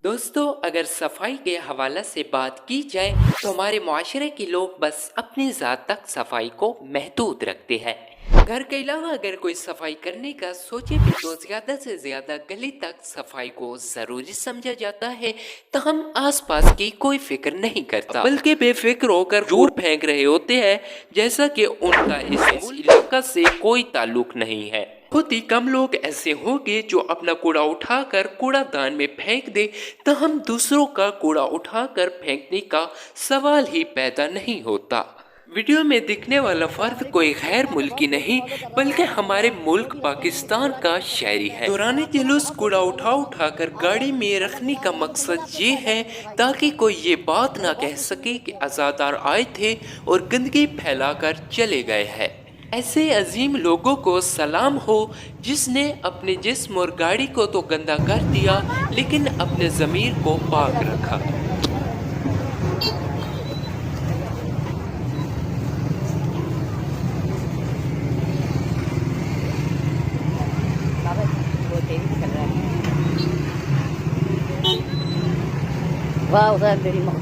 दोस्तों, अगर सफाई के हवाले से बात की जाए तो हमारे मुआशरे के लोग बस अपनी ज़ात तक सफाई को महदूद रखते हैं। घर के अलावा अगर कोई सफाई करने का सोचे भी तो ज़्यादा से ज़्यादा गली तक सफाई को ज़रूरी समझा जाता है। तो हम आसपास की कोई फिक्र नहीं करता, बल्कि बेफिक्र होकर कूड़ फेंक रहे होते हैं, जैसा कि उनका इस इलाका से कोई ताल्लुक नहीं है। बहुत ही कम लोग ऐसे होंगे जो अपना कूड़ा उठाकर कूड़ादान में फेंक दे, तो हम दूसरों का कूड़ा उठाकर फेंकने का सवाल ही पैदा नहीं होता। वीडियो में दिखने वाला फर्द कोई गैर मुल्की नहीं, बल्कि हमारे मुल्क पाकिस्तान का शहरी है। दौरान जुलूस कूड़ा उठा कर गाड़ी में रखने का मकसद ये है ताकि कोई ये बात ना कह सके कि अज़ादार आए थे और गंदगी फैलाकर चले गए हैं। ऐसे अजीम लोगों को सलाम हो जिसने अपने जिस्म और गाड़ी को तो गंदा कर दिया, लेकिन अपने ज़मीर को पाक रखा। वाह उधर मेरी माँ